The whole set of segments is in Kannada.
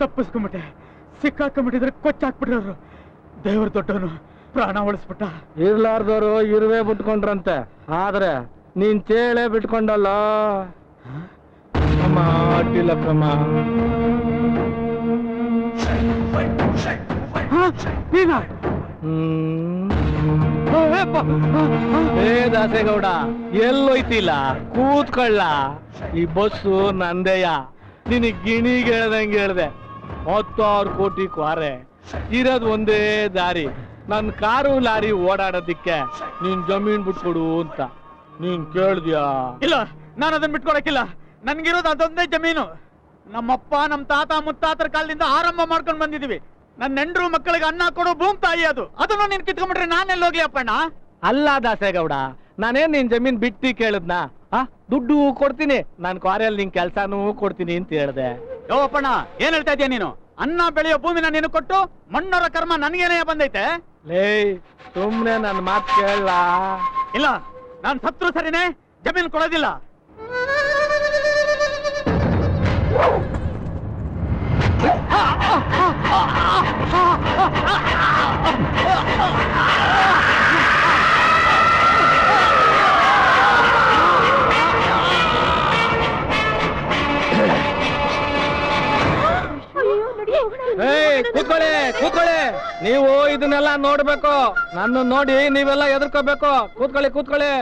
ತಪ್ಪಿಸ್ಕೊಂಬಿಟ್ಟೆ. ಸಿಕ್ಕಾಕೊಂಡ್ಬಿಟ್ಟಿದ್ರೆ ಕೊಚ್ಚಾಕ್ಬಿಟ್ರವ್ರು. ದೇವ್ರ ದೊಡ್ಡವನು ಪ್ರಾಣ ಉಳಿಸ್ಬಿಟ್ಟ. ಇರ್ಲಾರ್ದವ್ರು ಇರುವೆ ಬಿಟ್ಕೊಂಡ್ರಂತೆ, ಆದ್ರೆ ನೀನ್ ಚೇಳೆ ಬಿಟ್ಕೊಂಡಲ್ಲ. ಅಮ್ಮ ಅಡ್ಡಿಲ್ಲಕ್ಕಮ್ಮ. ದಾಸೇಗೌಡ ಎಲ್ಲೋಯ್ತಿಲ್ಲ, ಕೂತ್ಕೊಳ್ಳ. ಈ ಬಸ್ಸು ನಂದೆಯ. ನಿನಗ್ ಗಿಣಿಗೆ ಹೇಳ್ದಂಗೆ ಹೇಳ್ದೆ. 16 ಕೋಟಿ ಕ್ವಾರೆ ಇರೋದು ಒಂದೇ ದಾರಿ. ನನ್ ಕಾರು ಲಾರಿ ಓಡಾಡೋದಿಕ್ಕೆ ನೀನ್ ಜಮೀನ್ ಬಿಟ್ಕೊಡು ಅಂತ. ನೀನ್ ಕೇಳ್ದ್ಯಾ? ಇಲ್ಲ, ನಾನು ಅದನ್ನ ಬಿಟ್ಕೊಡಕ್ಕಿಲ್ಲ. ನನ್ಗಿರೋದು ಅದೊಂದೇ ಜಮೀನು. ನಮ್ಮಪ್ಪ ನಮ್ ತಾತ ಮುತ್ತಾತರ ಕಾಲದಿಂದ ಆರಂಭ ಮಾಡ್ಕೊಂಡ್ ಬಂದಿದೀವಿ. ನನ್ನ ಹೆಂಡ್ರು ಮಕ್ಕಳಿಗೆ ಅನ್ನ ಕೊಡೋ ಭೂಮಿ ತಾಯಿ ಅದು. ಅದನ್ನು ನೀನ್ ಕಿತ್ಕೊಂಡ್ಬಿಟ್ರೆ ನಾನೆಲ್ಲ ಹೋಗ್ಲಿ ಅಪ್ಪಣ್ಣ? ಅಲ್ಲ ದಾಸೇಗೌಡ, ನಾನೇನ್ ನಿನ್ ಜಮೀನ್ ಬಿಟ್ಟಿ ಕೇಳದ್ನಾ? ದುಡ್ಡು ಕೊಡ್ತೀನಿ, ನಾನ್ ಕ್ವಾರಿಯಲ್ಲಿ ನಿನ್ ಕೆಲ್ಸಾನೂ ಕೊಡ್ತೀನಿ ಅಂತ ಹೇಳ್ದೆ. ಯೋ ಅಪ್ಪಣ್ಣ, ಏನ್ ಹೇಳ್ತಾ ಇದೀಯ ನೀನು? ಅನ್ನ ಬೆಳೆಯೋ ಭೂಮಿನ ನೀನು ಕೊಟ್ಟು ಮಣ್ಣವರ ಕರ್ಮ ನನ್ಗೇನೇ ಬಂದೈತೆ? ಲೇ, ಸುಮ್ನೆ ನನ್ ಮಾತ್ ಕೇಳಲ್ಲ. ಇಲ್ಲ, ನಾನ್ ಸತ್ರು ಸರಿನೇ, ಜಮೀನ್ ಕೊಡೋದಿಲ್ಲ. ಕೂತ್ಕೊಳ್ಳಿ ಕೂತ್ಕೊಳ್ಳಿ. ನೀವು ಇದನ್ನೆಲ್ಲ ನೋಡ್ಬೇಕು. ನನ್ನ ನೋಡಿ ನೀವೆಲ್ಲ ಎದುರ್ಕೋಬೇಕು. ಕೂತ್ಕೊಳ್ಳಿ ಕೂತ್ಕೊಳ್ಳಿ.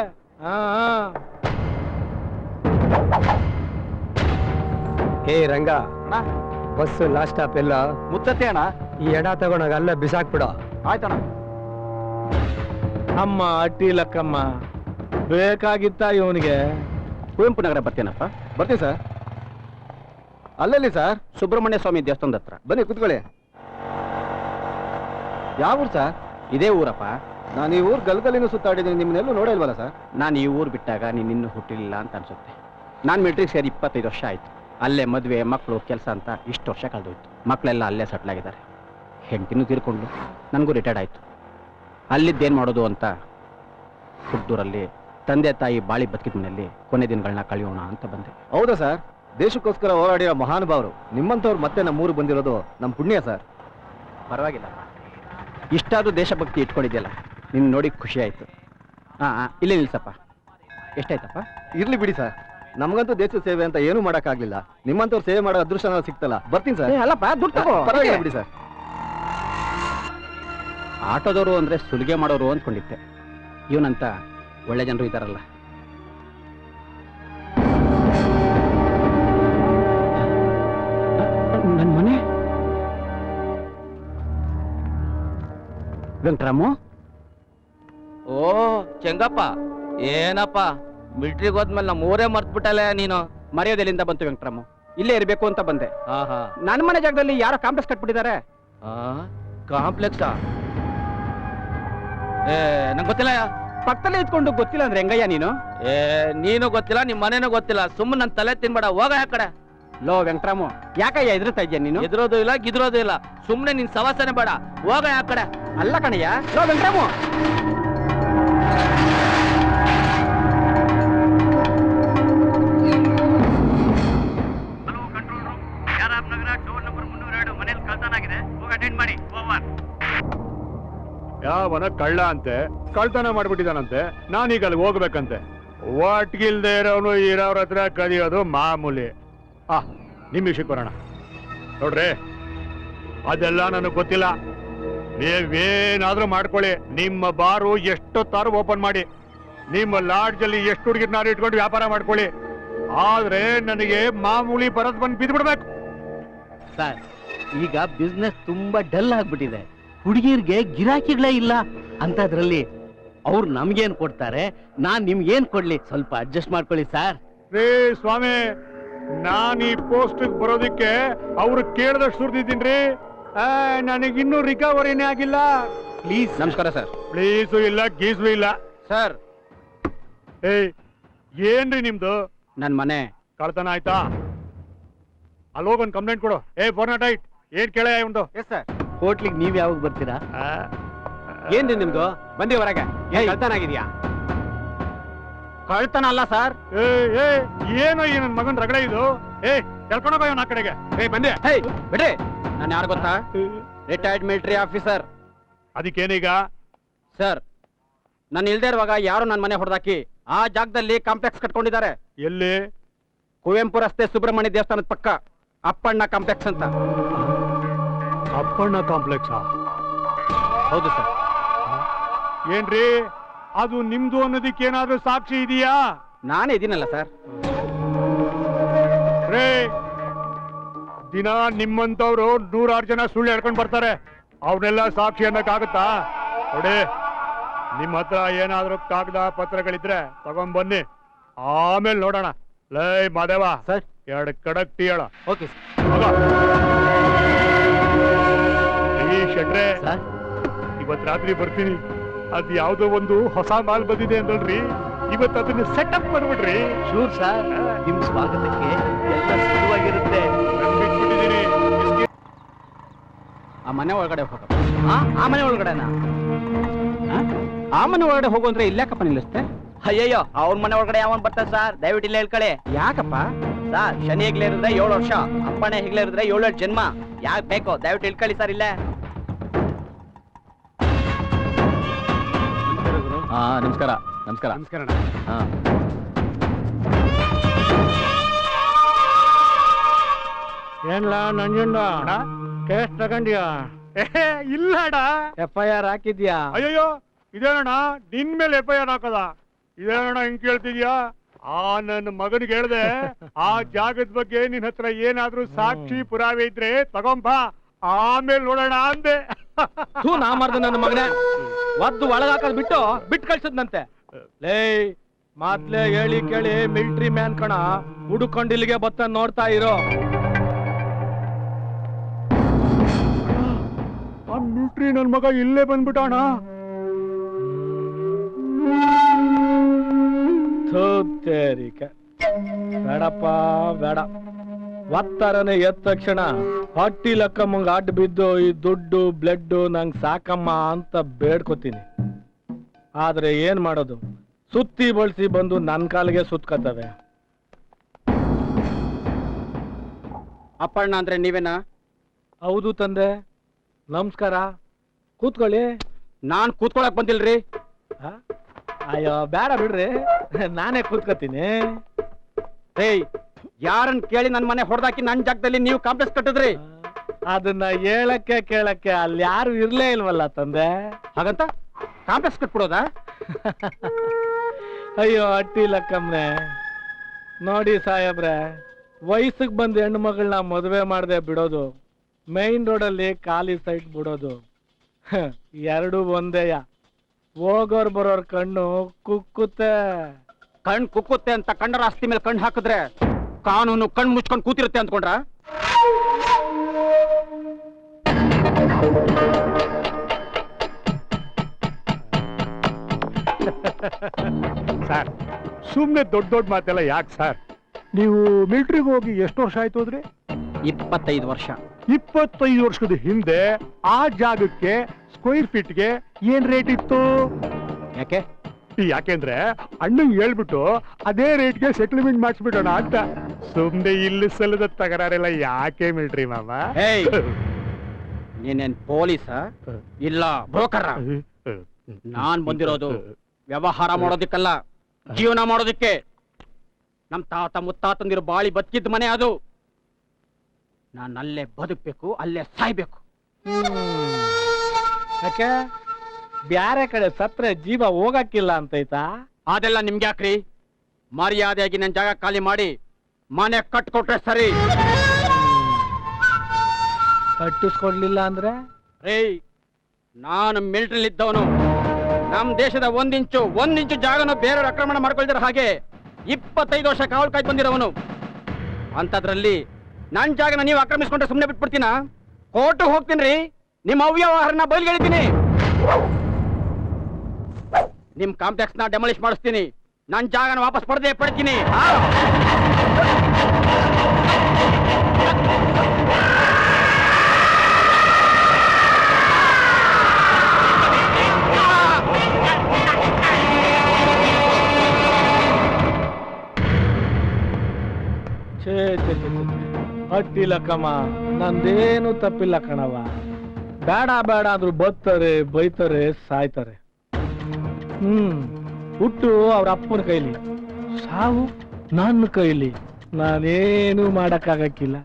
ಹೇ ರಂಗ, ಬಸ್ ಲಾಸ್ಟ್ ಸ್ಟಾಪ್ ಎಲ್ಲ ಮುತ್ತತ್ತೆ ಅಣ್ಣ. ಈ ಎಡ ತಗೊಂಡಾಗ ಅಲ್ಲ ಬಿಸಾಕ್ಬಿಡ. ಆಯ್ತಣ್ಣ. ಅಮ್ಮ ಅಟ್ಟಿ ಲಕ್ಕಮ್ಮ, ಬೇಕಾಗಿತ್ತ ಇವನಿಗೆ? ಕುವೆಂಪು ನಗರ ಬರ್ತೀನಪ್ಪ. ಬರ್ತೀನಿ ಸರ್. ಅಲ್ಲಲ್ಲಿ ಸರ್? ಸುಬ್ರಹ್ಮಣ್ಯ ಸ್ವಾಮಿ ದೇವಸ್ಥಾನದ ಹತ್ರ. ಬನ್ನಿ ಕೂತ್ಕೊಳ್ಳಿ. ಯಾವ ಊರು ಸರ್? ಇದೇ ಊರಪ್ಪ. ನಾನು ಈ ಊರು ಗಲ್ಗಲ್ಲಿನೂ ಸುತ್ತಾಡಿದ್ದೀನಿ, ನಿಮ್ಮನ್ನೆಲ್ಲೂ ನೋಡೇ ಇಲ್ವಲ್ಲ ಸರ್? ನಾನು ಈ ಊರು ಬಿಟ್ಟಾಗ ನೀನು ಇನ್ನೂ ಹುಟ್ಟಿಲ್ಲ ಅಂತ ಅನ್ಸುತ್ತೆ. ನಾನು ಮಿಲಿಟ್ರಿಗೆ ಸೇರಿ 25 ವರ್ಷ ಆಯ್ತು. ಅಲ್ಲೇ ಮದುವೆ, ಮಕ್ಕಳು, ಕೆಲಸ ಅಂತ ಇಷ್ಟು ವರ್ಷ ಕಳೆದೋಯ್ತು. ಮಕ್ಕಳೆಲ್ಲ ಅಲ್ಲೇ ಸೆಟ್ಲ್ ಆಗಿದ್ದಾರೆ. ಹೆಂಡತಿನೂ ತೀರ್ಕೊಂಡು ನನಗೂ ರಿಟೈರ್ಡ್ ಆಯಿತು. ಅಲ್ಲಿದ್ದೇನು ಮಾಡೋದು ಅಂತ ಹುಟ್ಟೂರಲ್ಲಿ ತಂದೆ ತಾಯಿ ಬಾಳಿ ಬದುಕಿದ ಮನೆಯಲ್ಲಿ ಕೊನೆ ದಿನಗಳನ್ನ ಕಳೆಯೋಣ ಅಂತ ಬಂದೆ. ಹೌದಾ ಸರ್? ದೇಶಕ್ಕೋಸ್ಕರ ಹೋರಾಡಿರೋ ಮಹಾನುಭಾವರು ನಿಮ್ಮಂಥವ್ರು ಮತ್ತೆ ನಮ್ಮೂರು ಬಂದಿರೋದು ನಮ್ಮ ಪುಣ್ಯ ಸರ್. ಪರವಾಗಿಲ್ಲ, ಇಷ್ಟಾದ್ರೂ ದೇಶಭಕ್ತಿ ಇಟ್ಕೊಂಡಿದ್ಯಲ್ಲ, ನಿನ್ನ ನೋಡಿ ಖುಷಿ ಆಯಿತು. ಇಲ್ಲೇ ನಿಲ್ಸಪ್ಪ. ಎಷ್ಟಾಯ್ತಪ್ಪ? ಇರ್ಲಿ ಬಿಡಿ ಸರ್, ನಮಗಂತೂ ದೇಶದ ಸೇವೆ ಅಂತ ಏನೂ ಮಾಡೋಕ್ಕಾಗಲಿಲ್ಲ. ನಿಮ್ಮಂಥವ್ರು ಸೇವೆ ಮಾಡೋ ಅದೃಷ್ಟ ಸಿಕ್ತಲ್ಲ. ಬರ್ತೀನಿ ಸರ್. ಅಲ್ಲಪ್ಪ, ದುಡ್ಡು ತಗೋ. ಪರವಾಗಿಲ್ಲ ಬಿಡಿ ಸರ್. ಆಟೋದವರು ಅಂದ್ರೆ ಸುಲಿಗೆ ಮಾಡೋರು ಅಂದ್ಕೊಂಡಿದ್ದೆ. ಇವನಂತ ಒಳ್ಳೆ ಜನರು ಇದ್ದಾರಲ್ಲ. ನನ್ನ ಮನೆ ವೆಂಕಟರಾಮು. ಓ ಚೆಂಗಪ್ಪ, ಏನಪ್ಪ ಮಿಲಿಟ್ರಿಗೆ ಹೋದ್ಮೇಲೆ ನಮ್ಮ ಊರೇ ಮರ್ತ್ಬಿಟ್ಟಲ್ಲ ನೀನು. ಮರ್ಯಾದೆಲಿಂದ ಬಂತು ವೆಂಕಟರಾಮು. ಇಲ್ಲೇ ಇರಬೇಕು ಅಂತ ಬಂದೆ. ನನ್ನ ಮನೆ ಜಾಗದಲ್ಲಿ ಯಾರೋ ಕಾಂಪ್ಲೆಕ್ಸ್ ಕಟ್ಬಿಟ್ಟಿದ್ದಾರೆ. ಕಾಂಪ್ಲೆಕ್ಸಾ? ನಂಗೆ ಗೊತ್ತಿಲ್ಲ. ಪಕ್ಕದಲ್ಲೇ ಇದ್ಕೊಂಡು ಗೊತ್ತಿಲ್ಲ ಅಂದ್ರೆ ಹೆಂಗಯ್ಯ ನೀನು? ನೀನು ಗೊತ್ತಿಲ್ಲ, ನಿಮ್ ಮನೇನೂ ಗೊತ್ತಿಲ್ಲ. ಸುಮ್ಮನೆ ನನ್ನ ತಲೆ ತಿನ್ಬೇಡ, ಹೋಗ ಆ ಕಡೆ. ಲೋ ವೆಂಕಟರಾಮು, ಯಾಕಯ್ಯ ಎದುರ್ತಾ ಇದ್ಯಾ ನೀನು? ಎದುರೋದು ಇಲ್ಲ ಗಿದ್ರೋದು ಇಲ್ಲ. ಸುಮ್ಮನೆ ನಿನ್ ಸವಾಸನೆ ಬೇಡ, ಹೋಗ ಆ ಕಡೆ. ಅಲ್ಲ ಕಣಯ್ಯ. ಲೋ ವೆಂಕಟರಾಮು, ಯಾವನ ಕಳ್ಳ ಅಂತೆ, ಕಳ್ತನ ಮಾಡ್ಬಿಟ್ಟಿದಾನಂತೆ. ನಾನೀಗ ಅಲ್ಲಿ ಹೋಗ್ಬೇಕಂತೆ. ಒಟ್ಗಿಲ್ದೇ ಇರೋನು ಇರೋರ ಹತ್ರ ಕದಿಯೋದು ಮಾಮೂಲಿ. ನಿಮ್ ವಿಷಯಕ್ಕೆ ಬರೋಣ. ನೋಡ್ರಿ, ಅದೆಲ್ಲ ನನಗೆ ಗೊತ್ತಿಲ್ಲ. ನೀವೇನಾದ್ರೂ ಮಾಡ್ಕೊಳ್ಳಿ. ನಿಮ್ಮ ಬಾರು ಎಷ್ಟೊತ್ತಾರು ಓಪನ್ ಮಾಡಿ, ನಿಮ್ಮ ಲಾಡ್ಜಲ್ಲಿ ಎಷ್ಟು ಹುಡುಗಿರ್ನಾರು ಇಟ್ಕೊಂಡು ವ್ಯಾಪಾರ ಮಾಡ್ಕೊಳ್ಳಿ. ಆದ್ರೆ ನನಗೆ ಮಾಮೂಲಿ ಬರದ್ ಬಂದು ಬಿದ್ಬಿಡ್ಬೇಕು ಸರ್. ಈಗ ಬಿಸ್ನೆಸ್ ತುಂಬಾ ಡಲ್ ಆಗ್ಬಿಟ್ಟಿದೆ. ಹುಡುಗಿರ್ಗೆ ಗಿರಾಕಿಗಳೇ ಇಲ್ಲ ಅಂತದ್ರಲ್ಲಿ ಅವ್ರು ನಮ್ಗೇನ್ ಕೊಡ್ತಾರೆ, ನಾನ್ ನಿಮ್ಗೇನ್ ಕೊಡ್ಲಿ? ಸ್ವಲ್ಪ ಅಡ್ಜಸ್ಟ್ ಮಾಡ್ಕೊಳ್ಳಿ ಸರ್. ರೇ ಸ್ವಾಮಿ, ನಾನ್ ಈ ಪೋಸ್ಟ್ ಬರೋದಿಕ್ಕೆ ಅವ್ರು ಕೇಳ್ದಷ್ಟು ಸುರ್ದಿದ್ದೀನ್ರಿ. ನನಗಿನ್ನೂ ರಿಕವರಿನೇ ಆಗಿಲ್ಲ. ಪ್ಲೀಸ್ ನಮಸ್ಕಾರ ಸರ್. ಪ್ಲೀಸು ಇಲ್ಲ ಗೀಸು ಇಲ್ಲ. ಸರ್, ಏಯ್ ಏನ್ರಿ ನಿಮ್ದು? ನನ್ನ ಮನೆ ಕಳ್ತನ ಆಯ್ತಾ? ಅಲ್ಲೋಗೊಂದು ಕಂಪ್ಲೇಂಟ್ ಕೊಡು. ಫೋರ್ನಾಟೈಟ್ ಏನ್ ಕೇಳ ಉಂಟು? Yes sir. ಹೋಟ್ಲಿಗೆ ನೀವ್ ಯಾವಾಗ ಬರ್ತೀರಾ? ಏನ್ರಿ ನಿಮ್ದು? ಬಂದಿ ಹೊರಗೆ. ಕಳ್ತನ ಆಗಿದ್ಯಾ? ಕಳ್ತನ ಅಲ್ಲ ಸರ್. ಏನೋ ಈ ನನ್ ಮಗನ್ ರಗಡೆ ಇದು. ಕರ್ಕೊಂಡೋಗ ಆ ಕಡೆಗೆ. ಬಂದೆ ಬಿಡ್ರಿ. ನಾನು ಯಾರು ಗೊತ್ತಾ? Retired military officer. ಅದಕ್ಕೇನೀಗ? ಸರ್, ನಾನು ಇಲ್ದೇ ಇರುವಾಗ ಯಾರು ನನ್ನ ಮನೆ ಹೊಡೆದಾಕಿ ಆ ಜಾಗದಲ್ಲಿ ಕಾಂಪ್ಲೆಕ್ಸ್ ಕಟ್ಕೊಂಡಿದ್ದಾರೆ. ಎಲ್ಲಿ? ಕುವೆಂಪು ರಸ್ತೆ ಸುಬ್ರಹ್ಮಣ್ಯ ದೇವಸ್ಥಾನದ ಪಕ್ಕ ಅಪ್ಪಣ್ಣ ಕಾಂಪ್ಲೆಕ್ಸ್ ಅಂತ. ಅಪ್ಪಣ್ಣ ಕಾಂಪ್ಲೆಕ್ಸ್? ಹೌದು ಸರ್. ಏನ್ರಿ ಅದು ನಿಮ್ದು ಅನ್ನೋದಕ್ಕೆ ಏನಾದ್ರೂ ಸಾಕ್ಷಿ ಇದೆಯಾ? ನಾನೇ ಇದೀನಲ್ಲ ಸರ್. ರೇ, ದಿನ ನಿಮ್ಮಂತವ್ರು 106 ಜನ ಸುಳ್ಳು ಹೇಳ್ಕೊಂಡ್ ಬರ್ತಾರೆ. ಅವ್ರನ್ನೆಲ್ಲ ಸಾಕ್ಷಿ ಅನ್ನಕ್ಕಾಗತ್ತಾ? ನೋಡಿ, ನಿಮ್ ಹತ್ರ ಏನಾದ್ರೂ ಕಾಗದ ಪತ್ರಗಳಿದ್ರೆ ತಗೊಂಡ್ ಬನ್ನಿ, ಆಮೇಲೆ ನೋಡೋಣ. ಲೈ ಮಾದೇವ ಸರ್. 2 ಕಡಕ್ ಟೀ ಹೇಳ. Okay sir. ಶೆಟ್ರೆ, ಸರ್, ಇವತ್ ರಾತ್ರಿ ಬರ್ತೀನಿ. ಅದ್ ಯಾವ್ದೋ ಒಂದು ಹೊಸ ಮಾಲ್ ಬಂದಿದೆ ಅಂದಲ್ರಿ, ಇವತ್ತು ಅದನ್ನ ಸೆಟಪ್ ಮಾಡ್ಬಿಡ್ರಿ. ಶೂರ್ ಸರ್, ನಿಮ್ ಸ್ವಾಗತಕ್ಕೆ ಎಲ್ಲ ಸಿದ್ಧವಾಗಿರುತ್ತೆ. ಬಿಟ್ಬಿಟ್ಟಿದ್ದೀನಿ. ಆ ಮನೆ ಒಳಗಡೆ ಹೋಗ. ಆ ಮನೆ ಒಳಗಡೆನಾ? ಆ ಮನೆ ಒಳಗಡೆ ಹೋಗು ಅಂದ್ರೆ ಇಲ್ಲಾಕಪ್ಪ ನಿಲ್ಲಿಸ್ತೆ? ಅಯ್ಯಯ್ಯೋ, ಅವ್ರ ಮನೆ ಒಳಗಡೆ ಯಾವನ್ ಬರ್ತಾರೆ ಸರ್? ದಯವಿಟ್ಟು ಇಲ್ಲ ಹೇಳ್ಕೊಳ್ಳಿ. ಯಾಕಪ್ಪ? ಸರ್, ಶನಿ ಹೆಗ್ಲೇ ಇರಿದ್ರೆ 7 ವರ್ಷ, ಅಪ್ಪಣೆ ಹೆಗ್ಲೇ ಇರಿದ್ರೆ 7 ಜನ್ಮ. ಯಾಕೆ ಬೇಕೋ ದಯವಿಟ್ಟು ಇಳ್ಕೊಳ್ಳಿ ಸರ್ ಇಲ್ಲೇ. ನಮಸ್ಕಾರ. ನಮಸ್ಕಾರ. ನಮಸ್ಕಾರ. ಏನ್ಲಾ ನಂಜುಂಡ, ಕೇಸ್ ತಗೊಂಡ್ಯಾ? ಇಲ್ಲಡ. FIR ಹಾಕಿದ್ಯಾ? ಅಯ್ಯಯ್ಯೋ, ಇದೇನಣ್ಣ ನಿನ್ ಮೇಲೆ FIR ಹಾಕದ? ಇದೇನಣ್ಣ ಹಿಂಗ್ ಕೇಳ್ತಿದ್ಯಾ? ನನ್ನ ಮಗನಿಗೆ ಹೇಳ್ದೆ, ಆ ಜಾಗದ ಬಗ್ಗೆ ನಿನ್ ಹತ್ರ ಏನಾದ್ರೂ ಸಾಕ್ಷಿ ಪುರಾವೆ ಇದ್ರೆ ತಗೊಂಬ, ಆಮೇಲೆ ನೋಡೋಣ ಅಂದೆ. ನಾ ಮಾಡ್ದೆ ನನ್ನ ಮಗನೇ. ಒದ್ದು ಒಳಗಾಕದ್ ಬಿಟ್ಟು ಕಳ್ಸದ್ನಂತೆ. ಲೇ, ಮಾತ್ಲೆ ಹೇಳಿ ಕೇಳಿ ಮಿಲಿಟರಿ ಮ್ಯಾನ್ ಕಣ, ಹುಡುಕೊಂಡು ಇಲ್ಲಿಗೆ ಬತ್ತ ನೋಡ್ತಾ ಇರೋ. ಆ ಮಿಲಿಟರಿ ನನ್ ಮಗ ಇಲ್ಲೇ ಬಂದ್ಬಿಟ್ಟಣ. ಬೇಡಪ್ಪ ಬೇಡ. ಒತ್ತರನೆ ಎದ್ದ ತಕ್ಷಣ ಹಟ್ಟಿ ಲಕ್ಕಮ್ಮಂಗ ಅಡ್ಡ ಬಿದ್ದು ಈ ದುಡ್ಡು ಬ್ಲಡ್ ನಂಗ್ ಸಾಕಮ್ಮ ಅಂತ ಬೇಡ್ಕೊತೀನಿ. ಆದ್ರೆ ಏನ್ ಮಾಡೋದು, ಸುತ್ತಿ ಬಳಸಿ ಬಂದು ನನ್ ಕಾಲಿಗೆ ಸುತ್ಕತ್ತವೆ. ಅಪ್ಪಣ್ಣ ಅಂದ್ರೆ ನೀವೇನಾ? ಹೌದು ತಂದೆ, ನಮಸ್ಕಾರ. ಕೂತ್ಕೊಳ್ಳಿ. ನಾನ್ ಕೂತ್ಕೊಳಕ್ ಬಂದಿಲ್ರಿ. ಅಯ್ಯೋ ಬೇಡ ಬಿಡ್ರಿ, ನಾನೇ ಕೂತ್ಕೋತೀನಿ. ಏಯ್, ಯಾರನ್ ಕೇಳಿ ನನ್ ಮನೆ ಹೊಡೆದಾಕಿ ನನ್ ಜಾಗದಲ್ಲಿ ನೀವು ಕಾಂಪ್ಲೆಕ್ಸ್ ಕಟ್ಟಿದ್ರಿ? ಅದನ್ನ ಹೇಳಕ್ಕೆ ಕೇಳಕ್ಕೆ ಅಲ್ಲಿ ಯಾರು ಇರ್ಲೇ ಇಲ್ವಲ್ಲ ತಂದೆ. ಹಾಗಂತ ಕಾಂಪ್ಲೆಕ್ಸ್ ಕಟ್ಬಿಡೋದಾ? ಅಯ್ಯೋ ಅಟ್ಟಿ ಲಕ್ಕಮ್ನೆ, ನೋಡಿ ಸಾಹೇಬ್ರೆ, ವಯಸ್ಸಿಗೆ ಬಂದ ಹೆಣ್ಣು ಮಗಳನ್ನ ಮದುವೆ ಮಾಡದೆ ಬಿಡೋದು, ಮೈನ್ ರೋಡಲ್ಲಿ ಖಾಲಿ ಸೈಟ್ ಬಿಡೋದು, ಎರಡು ಒಂದೇಯ. ಹೋಗೋರ್ ಬರೋರ್ ಕಣ್ಣು ಕುಕ್ಕುತ್ತೆ. ಕಣ್ ಕುಕ್ಕುತ್ತೆ ಅಂತ ಕಣ್ಣರ ಆಸ್ತಿ ಮೇಲೆ ಕಣ್ಣು ಹಾಕಿದ್ರೆ ಕಾನೂನು ಕಣ್ ಮುಚ್ಕೊಂಡು ಕೂತಿರುತ್ತೆ ಅಂದ್ಕೊಂಡ್ರ? ಸರ್, ಸುಮ್ನೆ ದೊಡ್ಡ ಮಾತೆಲ್ಲ ಯಾಕೆ ಸರ್? ನೀವು ಮಿಲಿಟರಿಗೆ ಹೋಗಿ ಎಷ್ಟು ವರ್ಷ ಆಯ್ತು ಹೋದ್ರಿ? 25 ವರ್ಷ. 25 ವರ್ಷದ ಹಿಂದೆ ಆ ಜಾಗಕ್ಕೆ ಸ್ಕ್ವೇರ್ ಫೀಟ್ಗೆ ಏನ್ ರೇಟ್ ಇತ್ತು? ಯಾಕೆ? ಯಾಕೆಂದ್ರೆ ಅಣ್ಣಂಗ್ ಹೇಳ್ಬಿಟ್ಟು ಅದೇ ರೇಟ್ಗೆ ಸೆಟಲ್ಮೆಂಟ್ ಮಾಡಿಸ್ಬಿಡೋಣ ಅಂತ. ಸುಮ್ನೆ ಇಲ್ಲಿ ಸಲ್ಲದ ತಗರಾರೆಲ್ಲ ಯಾಕೆ ಮಿಲಿಟರಿ ಮಾಮ? ನೀನೇನ್ ಪೊಲೀಸ ಇಲ್ಲ ಬ್ರೋಕರ? ನಾನ್ ಬಂದಿರೋದು ವ್ಯವಹಾರ ಮಾಡೋದಿಕ್ಕಲ್ಲ, ಜೀವನ ಮಾಡೋದಿಕ್ಕೆ. ನಮ್ ತಾತ ಮುತ್ತಾತಂದಿರು ಬಾಳಿ ಬದುಕಿದ್ದ ಮನೆ ಅದು. ನಾನು ಅಲ್ಲೇ ಬದುಕ್ಬೇಕು, ಅಲ್ಲೇ ಸಾಯ್ಬೇಕು. ಯಾಕೆ ಬ್ಯಾರೆ ಕಡೆ ಸತ್ರೆ ಜೀವ ಹೋಗಕ್ಕಿಲ್ಲ ಅಂತೈತಾ? ಅದೆಲ್ಲ ನಿಮ್ಗೆ ಯಾಕ್ರಿ? ಮರ್ಯಾದೆಯಾಗಿ ನನ್ ಜಾಗ ಖಾಲಿ ಮಾಡಿ ಮನೆ ಕಟ್ಕೊಟ್ರೆ ಸರಿ. ಕಟ್ಟಿಸ್ಕೊಡ್ಲಿಲ್ಲ ಅಂದ್ರೆ? ರೇ, ನಾನು ಮಿಲಿಟರಿಲಿ ಇದ್ದವನು. ನಮ್ ದೇಶದ ಒಂದಿಂಚು ಜಾಗನು ಬೇರೆಯವ್ರ ಆಕ್ರಮಣ ಮಾಡ್ಕೊಳ್ದಿರ ಹಾಗೆ 25 ವರ್ಷ ಕಾವಲು ಕಾಯ್ದು ಬಂದಿರೋವನು. ಅಂತದ್ರಲ್ಲಿ ನನ್ ಜಾಗನ ನೀವು ಆಕ್ರಮಿಸ್ಕೊಂಡ್ರೆ ಸುಮ್ಮನೆ ಬಿಟ್ಬಿಡ್ತೀನ? ಕೋರ್ಟ್ ಹೋಗ್ತೀನಿ ರೀ, ನಿಮ್ಮ ಅವ್ಯವಹಾರನ ಬಯಲ್ಗೆಳಿತೀನಿ, ನಿಮ್ ಕಾಂಪ್ಲೆಕ್ಸ್ ನ ಡೆಮಾಲಿಷ್ ಮಾಡಿಸ್ತೀನಿ, ನನ್ ಜಾಗನ ವಾಪಸ್ ಪಡ್ತೀನಿ. ಛೇ ಛೇ ಛೇ ಅಡ್ಡಿಲ್ಲ ಕಮ್ಮ, ನಂದೇನು ತಪ್ಪಿಲ್ಲ ಕಣವ. ಬೇಡ ಬೇಡ ಅಂದ್ರು ಬತ್ತಾರೆ, ಬೈತಾರೆ, ಸಾಯ್ತಾರೆ. ಹುಟ್ಟು ಅವ್ರ ಅಪ್ಪನ ಕೈಲಿ, ಸಾವು ನನ್ನ ಕೈಲಿ. ನಾನೇನು ಮಾಡಕ್ಕಾಗಕ್ಕಿಲ್ಲ.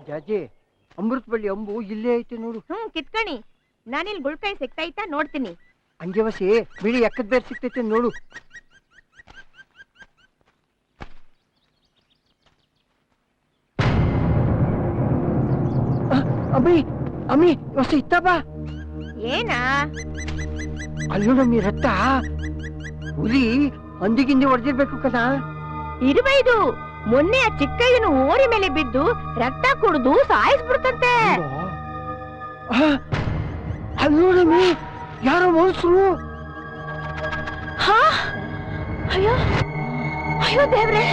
ಜಾಜಿ, ಅಮೃತ ಬಳ್ಳಿ ಅಂಬು ಇಲ್ಲೇ ಐತೆ ನೋಡು. ಕಿತ್ಕಣಿ, ನಾನಿಲ್ಲಿ ಗುಳ್ಕಾಯಿ ಸಿಗ್ತೈತಾ ನೋಡ್ತೀನಿ. ಹಂಗೆ ವಸಿ ಬಿಳಿ ಎಕ್ಕದ ಬೇರೆ ಸಿಗ್ತೈತೆ ನೋಡು. ಅಮ್ಮಿ ಅಮ್ಮಿ ವಸಿ ಇತ್ತ ಬಾ. ಏನಾ? ಅಲ್ಲೋಡಮ್ಮಿ ರಕ್ತ ಹುಲಿ ಹಂದಿಗಿಂದೆ ಹೊಡೆದಿರ್ಬೇಕು ಕದಾ. ಇರ್ಬೈದು, ಮೊನ್ನೆ ಆ ಚಿಕ್ಕಯ್ಯನು ಓರಿ ಮೇಲೆ ಬಿದ್ದು ರಕ್ತ ಕುಡಿದು ಸಾಯಿಸ್ಬಿಡ್ತಂತೆ. ಅಲ್ಲೋಡಮ್ಮಿ ಯಾರೋ ಮನುಷ್ಯರು. ಅಯ್ಯೋ ಅಯ್ಯೋ ದೇವ್ರೆ,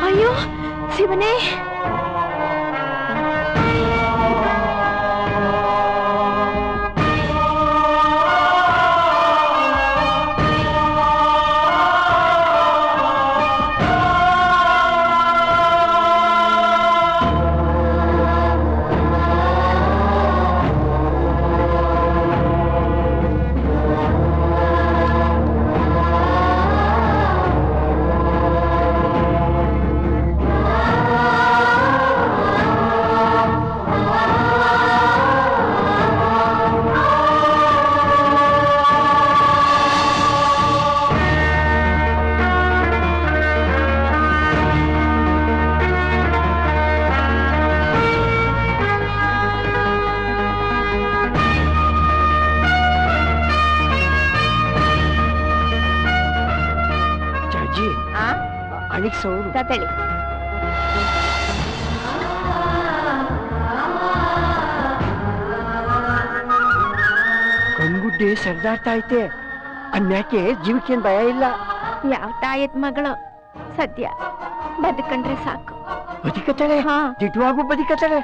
ಅಯ್ಯೋ ಶಿವನೇ. ತತಳಿ ಕಣ್ಗುಡ್ಡೆ ಸರಿದಾಡ್ತಾ ಐತೆ. ಅನ್ಯಾಕೆ ಜೀವಕ್ಕೇನ್ ಭಯ ಇಲ್ಲ. ಯಾವ ತಾಯತ್ ಮಗಳು ಸದ್ಯ ಬದುಕಂಡ್ರೆ ಸಾಕು. ಬದುಕತಾಳೆ, ದಿಟ್ವಾಗೂ ಬದುಕತಾಳೆ.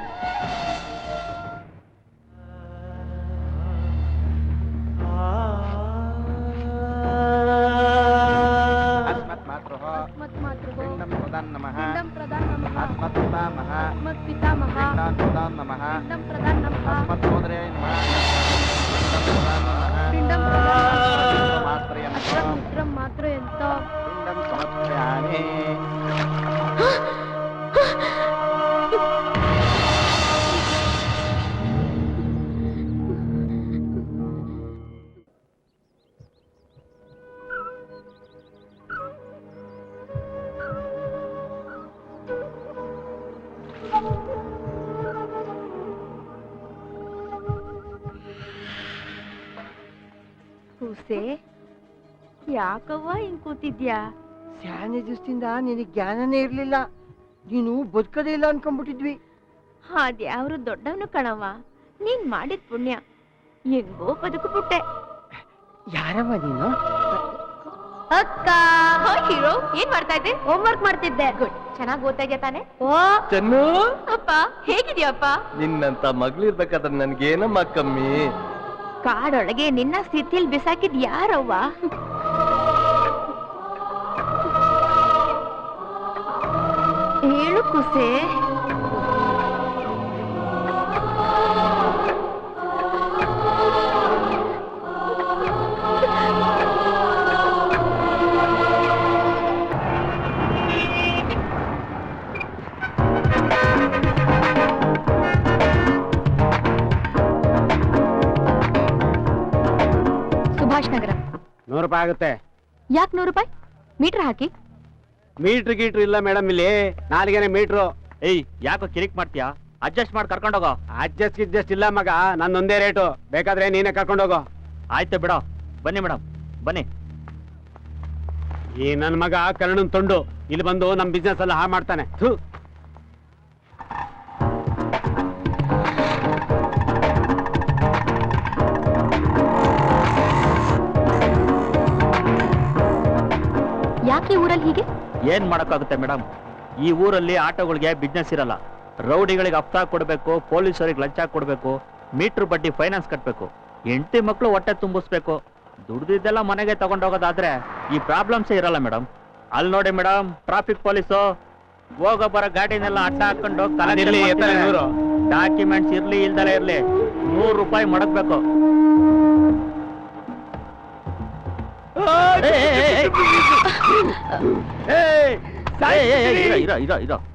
ಕೂಸೆ, ಯಾಕವ್ವ ಹಿಂಗ್ ಕೂತಿದ್ಯಾ? ಸ್ಯಾನೆ ದಿವಸದಿಂದ ನಿನಗೆ ಜ್ಞಾನನೇ ಇರ್ಲಿಲ್ಲ. ನೀನು ಬದುಕದೇ ಇಲ್ಲ ಅನ್ಕೊಂಡ್ಬಿಟ್ಟಿದ್ವಿ. ಅದ್ಯಾವ್ರು ದೊಡ್ಡವನು ಕಣವ್ವ, ನೀನ್ ಮಾಡಿದ ಪುಣ್ಯ ಹೆಂಗೋ ಬದುಕುಬಿಟ್ಟೆ. ಯಾರಮ್ಮ ನೀನು? ಅಕ್ಕ. ಹೀರೋ, ಏನ್ ಮಾಡ್ತಾ ಇದ್ದೆ? ಹೋಮ್ ವರ್ಕ್ ಮಾಡ್ತಿದ್ದೆ. ಗುಡ್, ಚೆನ್ನಾಗಿ ಓದ್ತಾ ಇದ್ಯಾ ತಾನೆ? ಓ ಚೆನ್ನು, ಅಪ್ಪ ಹೇಗಿದ್ಯಪ್ಪ? ನಿನ್ನಂತ ಮಗಳಿರ್ಬೇಕಾದ್ರೆ ನನ್ಗೇನಮ್ಮ ಕಮ್ಮಿ. ಕಾಡೊಳಗೆ ನಿನ್ನ ಸ್ಥಿತಿಯಲ್ಲಿ ಬಿಸಾಕಿದ್ ಯಾರವ್ವ? ಹೇಳು ಕುಸೆ. ಸುಭಾಷ್ ನಗರ. 100 ರೂಪಾಯಿ ಆಗುತ್ತೆ. ಯಾಕೆ 100 ರೂಪಾಯಿ? ಮೀಟರ್ ಹಾಕಿ. ಮೀಟ್ರ್ ಗೀಟ್ರ್ ಇಲ್ಲ ಮೇಡಮ್, ಇಲ್ಲಿ 4 ಮೀಟ್ರು. ಏಯ್ ಯಾಕೋ ಕಿರಿಕ್ ಮಾಡ್ತೀಯಾ? ಅಡ್ಜಸ್ಟ್ ಮಾಡಿ ಕರ್ಕೊಂಡೋಗೋ. ಅಡ್ಜಸ್ಟ್ ಇಲ್ಲ ಮಗ, ನಂದೊಂದೇ ರೇಟು, ಬೇಕಾದ್ರೆ ನೀನೇ ಕರ್ಕೊಂಡೋಗೋ. ಆಯ್ತು ಬಿಡೋ. ಬನ್ನಿ ಮೇಡಮ್, ಬನ್ನಿ. ಈ ನನ್ ಮಗ ಕರ್ಣನ್ ತೊಂಡು ಇಲ್ಲಿ ಬಂದು ನಮ್ ಬಿಸ್ನೆಸ್ ಎಲ್ಲ ಹಾಳು ಮಾಡ್ತಾನೆ. ಥು. ಯಾಕೆ ಊರಲ್ಲಿ ಹೀಗೆ? ಏನ್ ಮಾಡಕ್ಕಾಗುತ್ತೆ ಮೇಡಮ್, ಈ ಊರಲ್ಲಿ ಆಟೋಗಳಿಗೆ ಬಿಸ್ನೆಸ್ ಇರಲ್ಲ. ರೌಡಿಗಳಿಗೆ ಹಫ್ತಾ ಕೊಡ್ಬೇಕು, ಪೊಲೀಸರಿಗೆ ಲಂಚ ಕೊಡ್ಬೇಕು, ಮೀಟರ್ ಬಡ್ಡಿ ಫೈನಾನ್ಸ್ ಕಟ್ಬೇಕು, ಹೆಂಡತಿ ಮಕ್ಕಳು ಹೊಟ್ಟೆ ತುಂಬಿಸ್ಬೇಕು. ದುಡ್ದಿದ್ದೆಲ್ಲ ಮನೆಗೆ ತಗೊಂಡೋಗೋದಾದ್ರೆ ಈ ಪ್ರಾಬ್ಲಮ್ಸೇ ಇರಲ್ಲ ಮೇಡಮ್. ಅಲ್ಲಿ ನೋಡಿ ಮೇಡಮ್, ಟ್ರಾಫಿಕ್ ಪೊಲೀಸು ಹೋಗೋ ಬರೋ ಗಾಡಿನೆಲ್ಲ ಅಡ್ಡ ಹಾಕೊಂಡು ಡಾಕ್ಯುಮೆಂಟ್ಸ್ ಇರ್ಲಿ ಇಲ್ದಲೇ ಇರ್ಲಿ 100 ರೂಪಾಯಿ ಮಡಗ್ಬೇಕು.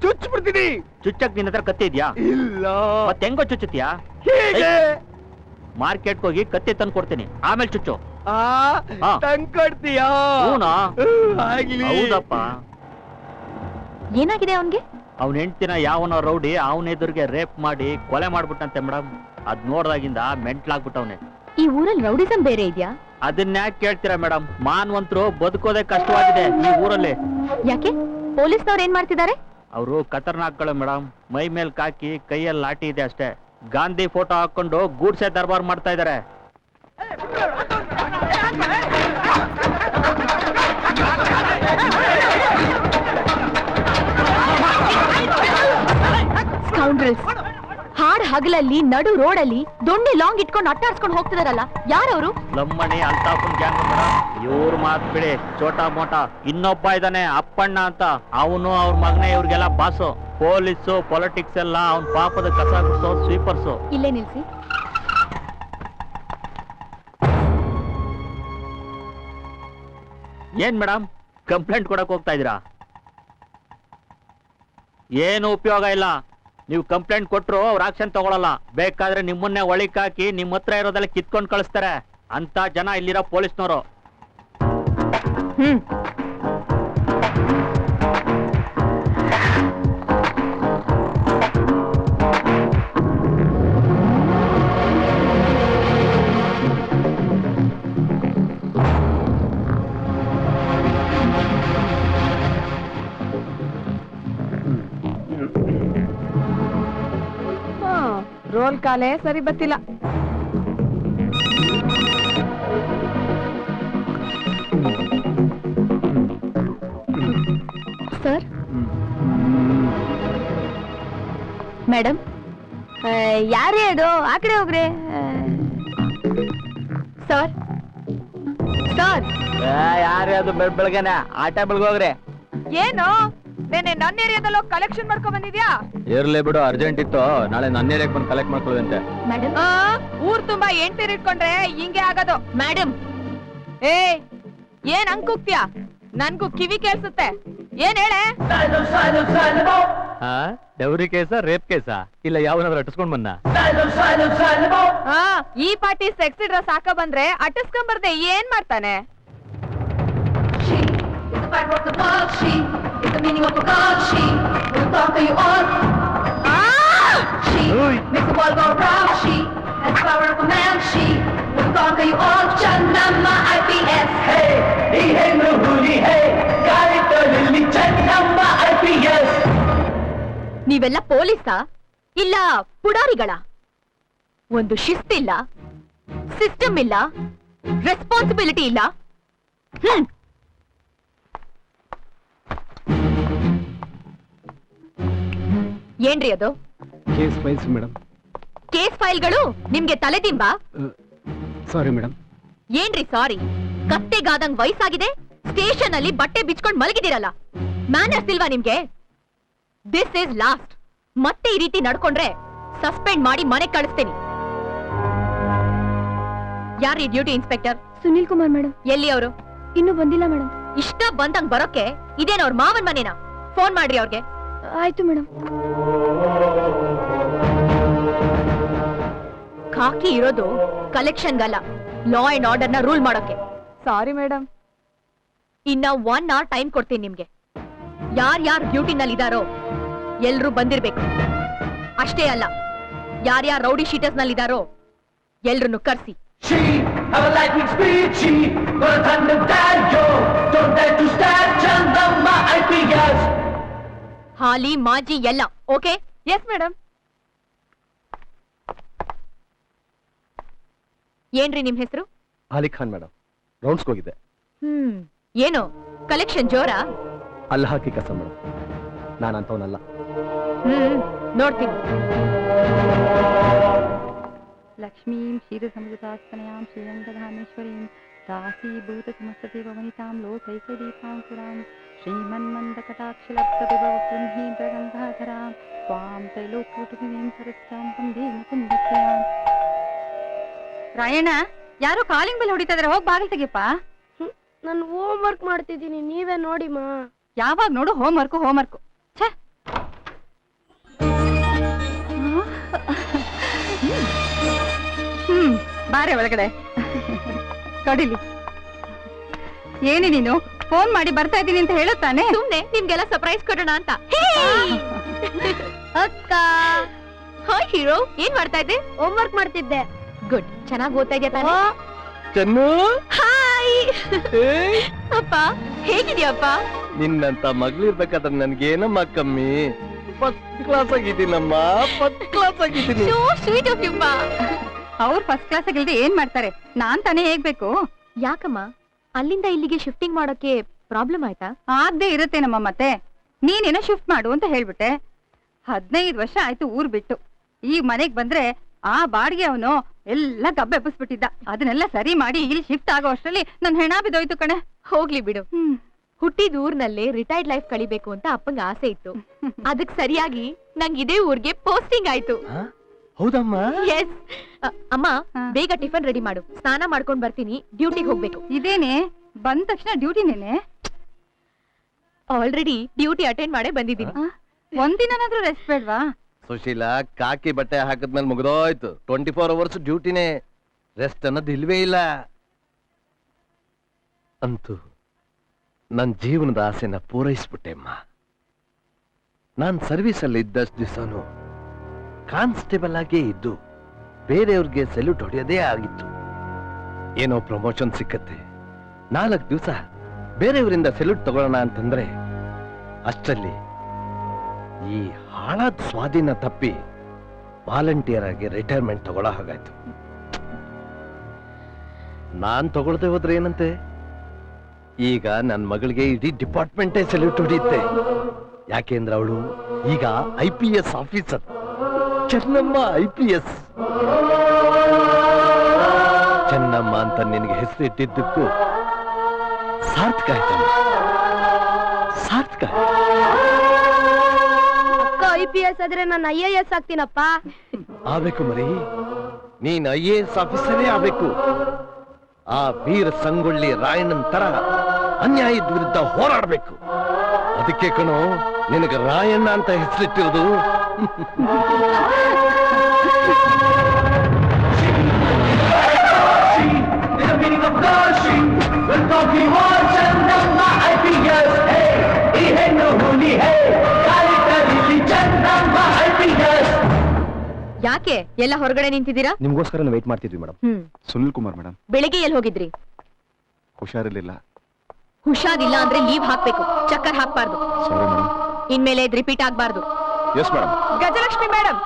ಚುಚ್ಬಿಡ್ತೀನಿ. ಚುಚ್ಚಕ್ ನಿನ್ನ ಹತ್ರ ಕತ್ತಿ ಇದ್ಯಾ? ಇಲ್ಲ. ಮತ್ತೆ ಹೆಂಗೋ ಚುಚ್ಚುತ್ತೀಯಾ? ಮಾರ್ಕೆಟ್ಗೆ ಹೋಗಿ ಕತ್ತಿ ತಂದು ಕೊಡ್ತೀನಿ, ಆಮೇಲೆ ಚುಚ್ಚು. ಹಾ. ತಂದ್ಕೊಡ್ತೀಯಾ? ಹೂನಾ? ಆಗ್ಲಿ. ಹೌದಪ್ಪ. ಏನಾಗಿದೆ ಅವನ್ಗೆ? ಅವ್ನ ಹೆಂಡ್ತಿನ ಯಾವನೋ ರೌಡಿ ಅವನ ಎದುರಿಗೆ ರೇಪ್ ಮಾಡಿ ಕೊಲೆ ಮಾಡ್ಬಿಟ್ಟಂತೆ ಮೇಡಮ್. ಅದ್ ನೋಡ್ದಾಗಿಂದ ಮೆಂಟ್ಲಾಗ್ಬಿಟ್ಟವ್ನೆ. ಈ ಊರಲ್ಲಿ ರೌಡಿಸಂ ಬೇರೆ ಇದೆಯಾ? ಅದನ್ಯಾಕೆ ಕೇಳ್ತೀರಾ ಮೇಡಮ್? ಮಾನ್ವಂತರು ಬದುಕೋದೇ ಕಷ್ಟವಾಗಿದೆ ಈ ಊರಲ್ಲಿ. ಯಾಕೆ? ಪೊಲೀಸ್ನವ್ರು ಏನ್ ಮಾಡ್ತಿದ್ದಾರೆ? ಅವರು ಖತರ್ನಾಕ್ಗಳು ಮೇಡಮ್. ಮೈ ಮೇಲ್ ಕಾಕಿ ಕೈಯಲ್ಲಿ ಲಾಠಿ ಇದೆ ಅಷ್ಟೇ. ಗಾಂಧಿ ಫೋಟೋ ಹಾಕೊಂಡು ಗೂಡ್ಸೆ ದರ್ಬಾರ್ ಮಾಡ್ತಾ ಇದ್ದಾರೆ. ಸ್ಕೌಂಡ್ರಲ್ಸ್. ಹಾಡ್ ಹಗಲಲ್ಲಿ ನಡು ರೋಡಲ್ಲಿ ದೊಣ್ಣೆ ಲಾಂಗ್ ಇಟ್ಕೊಂಡು ಅಟ್ಟಾಡ್ಸ್ಕೊಂಡು ಹೋಗ್ತಿದಾರಲ್ಲ, ಯಾರವರು? ಲಮ್ಮಣಿ ಅಲ್ತಾಫನ್ ಗ್ಯಾಂಗ್ ಮೇಡಮ್. ಇವ್ರು ಮಾತ್ ಬಿಡಿ, ಚೋಟಾ ಮೋಟಾ. ಇನ್ನೊಬ್ಬ ಇದಾನೆ ಅಪ್ಪಣ್ಣ ಅಂತ, ಅವನು ಅವ್ರ ಮಗನೇ ಇವ್ರಿಗೆಲ್ಲ ಬಾಸು. ಪೊಲೀಸು ಪೊಲಿಟಿಕ್ಸ್ ಎಲ್ಲ ಅವ್ನ ಪಾಪದ ಕಸ ಗುಡ್ಸೋ ಸ್ವೀಪರ್ಸು. ಇಲ್ಲೇ ನಿಲ್ಸಿ. ಏನ್ ಮೇಡಮ್, ಕಂಪ್ಲೇಂಟ್ ಕೊಡಕ್ ಹೋಗ್ತಾ ಇದೀರಾ? ಏನು ಉಪಯೋಗ ಇಲ್ಲ. ನೀವು ಕಂಪ್ಲೇಂಟ್ ಕೊಟ್ರು ಅವ್ರ ಆಕ್ಷನ್ ತಗೊಳಲ್ಲ. ಬೇಕಾದ್ರೆ ನಿಮ್ಮನ್ನೇ ಒಳಿಕ್ ಹಾಕಿ ನಿಮ್ಮ ಹತ್ರ ಇರೋದೆಲ್ಲ ಕಿತ್ಕೊಂಡು ಕಳಿಸ್ತಾರೆ. ಅಂತ ಜನ ಇಲ್ಲಿರೋ ಪೊಲೀಸ್ನವರು. ರೋಲ್ ಕಾಲೇ ಸರಿ ಬತ್ತಿಲ್ಲ. ಸರ್, ಮೇಡಮ್, ಯಾರೇ ಅದು? ಆ ಕಡೆ ಹೋಗ್ರಿ. ಸರ್, ಸರ್, ಯಾರೇ ಅದು ಬೆಳಗ್ಗೆನೆ ಆ ಟೈಮಲ್ಗೆ ಹೋಗ್ರಿ. ಏನು ನೆನ್ನೆ ನನ್ನ ಏರಿಯಾದಲ್ಲಿ ಕಲೆಕ್ಷನ್ ಮಾಡ್ಕೊಂಡ್ ಬಂದಿದ್ಯಾ? ಇರ್ಲಿ ಬಿಡು, ಅರ್ಜೆಂಟ್ ಇತ್ತು, ನಾಳೆ ನನ್ನ ಏರಿಯಾಕ್ ಬಂದು ಕಲೆಕ್ಟ್ ಮಾಡ್ಕೊಳ್ಳುವಂತೆ. ಮೇಡಮ್, ಊರ್ ತುಂಬಾ ಎಂಟೀರ್ ಇಟ್ಕೊಂಡ್ರೆ ಹಿಂಗೆ ಆಗೋದು. ಮೇಡಮ್, ಏನ್ ಹಂಗ್ ಕೂಗ್ತೀಯಾ? ನನ್ಗೂ ಕಿವಿ ಕೇಳ್ಸುತ್ತೆ. ಏನ್ ಹೇಳೆ? ಡೌರಿ ಕೇಸ, ರೇಪ್ ಕೇಸ, ಇಲ್ಲ ಯಾವನಾದ್ರೂ ಅಟ್ಟಿಸ್ಕೊಂಡ್ ಬನ್ನ? ಈ ಪಾರ್ಟಿ ಸೆಕ್ಸಿ ಡ್ರೆಸ್ ಹಾಕ ಬಂದ್ರೆ ಅಟ್ಟಿಸ್ಕೊಂಡ್ ಏನ್ ಮಾಡ್ತಾನೆ? ನೀವೆಲ್ಲ ಪೊಲೀಸಾ ಇಲ್ಲ ಪುಡಾರಿಗಳ? ಒಂದು ಶಿಸ್ತಿಲ್ಲ, ಸಿಸ್ಟಮ್ ಇಲ್ಲ, ರೆಸ್ಪಾನ್ಸಿಬಿಲಿಟಿ ಇಲ್ಲ. ಏನ್ರಿ ಅದು? Case files madam. ಕೇಸ್ ಫೈಲ್ಗಳು ನಿಮ್ಗೆ ತಲೆದಿಂಬ? Sorry madam. ಏನ್ರಿ ಸಾರಿ? ಕತ್ತೆಗಾದಂಗ್ ವಯಸ್ಸಾಗಿದೆ, ಸ್ಟೇಷನ್ ಅಲ್ಲಿ ಬಟ್ಟೆ ಬಿಚ್ಕೊಂಡ್ ಮಲಗಿದಿರಲ್ಲ. ಮ್ಯಾನರ್ಸ್ ಇಲ್ವಾ ನಿಮ್ಗೆ? This is last. ಮತ್ತೆ ಈ ರೀತಿ ನಡ್ಕೊಂಡ್ರೆ ಸಸ್ಪೆಂಡ್ ಮಾಡಿ ಮನೆ ಕಳಿಸ್ತೀನಿ. ಯಾರೀ duty inspector? Sunil Kumar madam. ಎಲ್ಲಿ ಅವರು? ಇನ್ನೂ ಬಂದಿಲ್ಲ ಮೇಡಮ್. ಇಷ್ಟ ಬಂದಂಗ್ ಬರೋಕೆ ಇದೇನ ಅವ್ರ ಮಾವನ್ ಮನೇನಾ? ಫೋನ್ ಮಾಡ್ರಿ ಅವ್ರಿಗೆ. ಆಯ್ತು ಮೇಡಮ್. ಖಾಕಿ ಇರೋದು ಕಲೆಕ್ಷನ್ಗಲ್ಲ, ಲಾ ಅಂಡ್ ಆರ್ಡರ್ ನ ರೂಲ್ ಮಾಡೋಕೆ. Sorry madam. ಇನ್ನ 1 hour ಟೈಮ್ ಕೊಡ್ತೀನಿ ನಿಮ್ಗೆ. ಯಾರ್ಯಾರು ಡ್ಯೂಟಿನಲ್ಲಿ ಇದಾರೋ ಎಲ್ರೂ ಬಂದಿರ್ಬೇಕು. ಅಷ್ಟೇ ಅಲ್ಲ, ಯಾರ್ಯಾರು ರೌಡಿ ಶೀಟರ್ಸ್ ನಲ್ಲಿ ಇದಾರೋ ಎಲ್ರನ್ನು ಕರ್ಸಿ. ಹಾಲಿ ಮಾಜಿ ಎಲ್ಲ ಓಕೆ? Yes madam. ಏನ್ರಿ ನಿಮ್ ಹೆಸರು? ಅಲಿ ಖಾನ್ ಮೇಡಮ್. ರೌಂಡ್ಸ್ಗೆ ಹೋಗಿದ್ದೆ. ಏನು ಕಲೆಕ್ಷನ್ ಜೋರಾ? ಅಲ್ಲಿ ಹಾಕಿ ಕಸ ಮೇಡಮ್, ನಾನಂತವನಲ್ಲ. ನೋಡ್ತೀನಿ. ಲಕ್ಷ್ಮೀಂ ಕ್ಷೀರಸಮೃತಾಸ್ತನಯಾಂ ಶ್ರೀರಂಗಧಾಮೇಶ್ವರೀಂ दासीभूत समस्तते भवनितां लोकैकदीपाङ्कुरां श्रीमन्मन्दकटाक्षलब्धविभवपुण्हीन्द्रगन्धाधरां त्वां त्रैलोक्यवटुभिं सरस्यां वन्दे मुकुन्दप्रियां. ರಾಯಣ್ಣ, ಯಾರೋ ಕಾಲಿಂಗ್ ಬೆಲ್ ಹೊಡಿತಾ ಇದಾರೆ, ಹೋಗಿ ಬಾಗಿಲು ತೆಗಿಯಪ್ಪ. ನಾನು ಹೋಮ್ ವರ್ಕ್ ಮಾಡ್ತಿದ್ದೀನಿ, ನೀವೇ ನೋಡಿ ಮಾ. ಯಾವಾಗ ನೋಡು ಹೋಮ್ ವರ್ಕ್. ಬಾರೆ ಒಳಗಡೆ ಕಡಿಲಿ. ಏನಿ ನೀನು ಫೋನ್ ಮಾಡಿ ಬರ್ತಾ ಇದ್ದೀನಿ ಅಂತ ಹೇಳುತ್ತಾನೆ? ಸುಮ್ನೆ ನಿಮ್ಗೆಲ್ಲ ಸರ್ಪ್ರೈಸ್ ಕೊಡೋಣ ಅಂತ. ಅಕ್ಕ, ಹಾಯ್ ಹೀರೋ, ಏನ್ ಮಾಡ್ತಾ ಇದ್ದೆ? ಹೋಮ್ ವರ್ಕ್ ಮಾಡ್ತಿದ್ದೆ. ಗುಡ್, ಚೆನ್ನಾಗಿ ಓದ್ತಾ ಇದೆಯಾ ತಾನೆ? ಚೆನ್ನು, ಹಾಯ್ ಅಪ್ಪ, ಹೇಗಿದ್ಯಪ್ಪ? ನಿನ್ನಂತ ಮಗಳಿರ್ಬೇಕಾದ್ರೆ ನನ್ಗೇನಮ್ಮ ಕಮ್ಮಿ. ಫಸ್ಟ್ ಕ್ಲಾಸ್ ಆಗಿದ್ದೀನಮ್ಮ, ಫಸ್ಟ್ ಕ್ಲಾಸ್ ಆಗಿದ್ದೀನಿ. ಸೋ ಸ್ವೀಟ್ ಆಫ್ ಯು ಪಾ. ಅವ್ರು ಫಸ್ಟ್ ಕ್ಲಾಸ್ ಆಗಿಲ್ದೆ ಏನ್ ಮಾಡ್ತಾರೆ? ನಾನ್ ತಾನೇ ಹೇಗ್ಬೇಕು? ಯಾಕಮ್ಮ ಅಲ್ಲಿಂದ ಇಲ್ಲಿಗೆ ಶಿಫ್ಟಿಂಗ್ ಮಾಡೋಕೆ ಪ್ರಾಬ್ಲಮ್ ಆಯ್ತಾ? ಆಗದೆ ಇರುತ್ತೇನಮ್ಮ. ಮತ್ತೆ ನೀನೇನೋ ಶಿಫ್ಟ್ ಮಾಡು ಅಂತ ಹೇಳ್ಬಿಟ್ಟೆ. 15 ವರ್ಷ ಆಯ್ತು ಊರ್ ಬಿಟ್ಟು. ಈ ಮನೆಗ್ ಬಂದ್ರೆ ಆ ಬಾಡಿಗೆ ಅವನು ಎಲ್ಲ ಗಬ್ಬೆಬ್ಬಿಸ್ಬಿಟ್ಟಿದ್ದ. ಅದನ್ನೆಲ್ಲ ಸರಿ ಮಾಡಿ ಇಲ್ಲಿ ಶಿಫ್ಟ್ ಆಗೋ ಅಷ್ಟರಲ್ಲಿ ನನ್ ಹೆಣ ಬಿದ್ದೋಯ್ತು ಕಣೆ. ಹೋಗ್ಲಿ ಬಿಡು. ಹುಟ್ಟಿದ ಊರ್ನಲ್ಲೇ ರಿಟೈರ್ಡ್ ಲೈಫ್ ಕಳಿಬೇಕು ಅಂತ ಅಪ್ಪಂಗ ಆಸೆ ಇತ್ತು. ಅದಕ್ ಸರಿಯಾಗಿ ನಂಗೆ ಇದೇ ಊರ್ಗೆ ಪೋಸ್ಟಿಂಗ್ ಆಯ್ತು. ಹೌದಮ್ಮ? ಎಸ್. ಅಮ್ಮ, ಬೇಗ ಟಿಫನ್ ರೆಡಿ ಮಾಡು, ಸ್ನಾನ ಮಾಡ್ಕೊಂಡ್ ಬರ್ತೀನಿ, ಡ್ಯೂಟಿಗೆ ಹೋಗ್ಬೇಕು. ಇದೇನೆ ಬಂದ ತಕ್ಷಣ ಡ್ಯೂಟಿನೇನೆ? ಆಲ್ರೆಡಿ ಡ್ಯೂಟಿ ಅಟೆಂಡ್ ಮಾಡೇ ಬಂದಿದ್ದೀನಿ. ಒಂದಿನಾದ್ರೂ ರೆಸ್ಟ್ ಬೇಡ್ವಾ? ಸುಶೀಲಾ, ಕಾಕಿ ಬಟ್ಟೆ ಹಾಕಿದ್ಮೇಲೆ ಮುಗಿದೋಯ್ತು. 24 hours ಡ್ಯೂಟಿನೇ, ರೆಸ್ಟ್ ಅನ್ನೋದು ಇಲ್ವೇ ಇಲ್ಲ. ಅಂತೂ ನನ್ನ ಜೀವನದ ಆಸೆನ ಪೂರೈಸ್ಬಿಟ್ಟೆಮ್ಮ. ನಾನ್ ಸರ್ವಿಸ್ ಅಲ್ಲಿ ಇದ್ದಷ್ಟು ದಿವಸನು ಕಾನ್ಸ್ಟೇಬಲ್ ಆಗೇ ಇದ್ದು ಬೇರೆಯವ್ರಿಗೆ ಸೆಲ್ಯೂಟ್ ಹೊಡೆಯೋದೇ ಆಗಿತ್ತು. ಏನೋ ಪ್ರಮೋಷನ್ ಸಿಕ್ಕತ್ತೆ, 4 ದಿವಸ ಬೇರೆಯವರಿಂದ ಸೆಲ್ಯೂಟ್ ತಗೊಳ್ಳೋಣ ಅಂತಂದ್ರೆ ಅಷ್ಟರಲ್ಲಿ ಈ ಹಾಳಾದ ಸ್ವಾಧೀನ ತಪ್ಪಿ ವಾಲಂಟಿಯರ್ ಆಗಿ ರಿಟೈರ್ಮೆಂಟ್ ತಗೊಳ್ಳೋ ಹಾಗಾಯ್ತು. ನಾನ್ ತಗೊಳ್ದೆ ಹೋದ್ರೆ ಏನಂತೆ, ಈಗ ನನ್ನ ಮಗಳಿಗೆ ಇಡೀ ಡಿಪಾರ್ಟ್ಮೆಂಟೇ ಸೆಲ್ಯೂಟ್ ಹೊಡೆಯುತ್ತೆ. ಯಾಕೆಂದ್ರೆ ಅವಳು ಈಗ IPS officer, Chennamma IPS. Chennamma ಅಂತ ನಿನಗೆ ಹೆಸರಿಟ್ಟಿದ್ದಕ್ಕೂ ಸಾರ್ಥಕ ಆಯ್ತಮ್ಮ, ಸಾರ್ಥಕ. ಅಕ್ಕ IPS ಆದ್ರೆ ನಾನು IAS ಆಗ್ತೀನಪ್ಪ. ಆಗ್ಬೇಕು ಮರಿ, ನೀನ್ IAS ಆಫೀಸರೇ ಆಗ್ಬೇಕು. ಆ ವೀರ ಸಂಗೊಳ್ಳಿ ರಾಯಣ್ಣನ್ ತರ ಅನ್ಯಾಯದ ವಿರುದ್ಧ ಹೋರಾಡ್ಬೇಕು. ಅದಕ್ಕೆ ಕಣೋ ನಿನಗೆ ರಾಯಣ್ಣ ಅಂತ ಹೆಸರಿಟ್ಟಿರೋದು. ಯಾಕೆ ಎಲ್ಲ ಹೊರಗಡೆ ನಿಂತಿದ್ದೀರಾ? ನಿಮ್ಗೋಸ್ಕರ ವೇಟ್ ಮಾಡ್ತಿದ್ವಿ ಮೇಡಮ್. ಸುನಿಲ್ ಕುಮಾರ್ ಮೇಡಮ್. ಬೆಳಿಗ್ಗೆ ಎಲ್ಲಿ ಹೋಗಿದ್ರಿ? ಹುಷಾರಿರ್ಲಿಲ್ಲ. ಹುಷಾರಿಲ್ಲ ಅಂದ್ರೆ ಲೀವ್ ಹಾಕ್ಬೇಕು, ಚಕ್ಕರ್ ಹಾಕ್ಬಾರ್ದು. Sorry madam. ಇನ್ಮೇಲೆ ಇದು ರಿಪೀಟ್ ಆಗ್ಬಾರ್ದು. Yes madam. Gajalakshmi madam.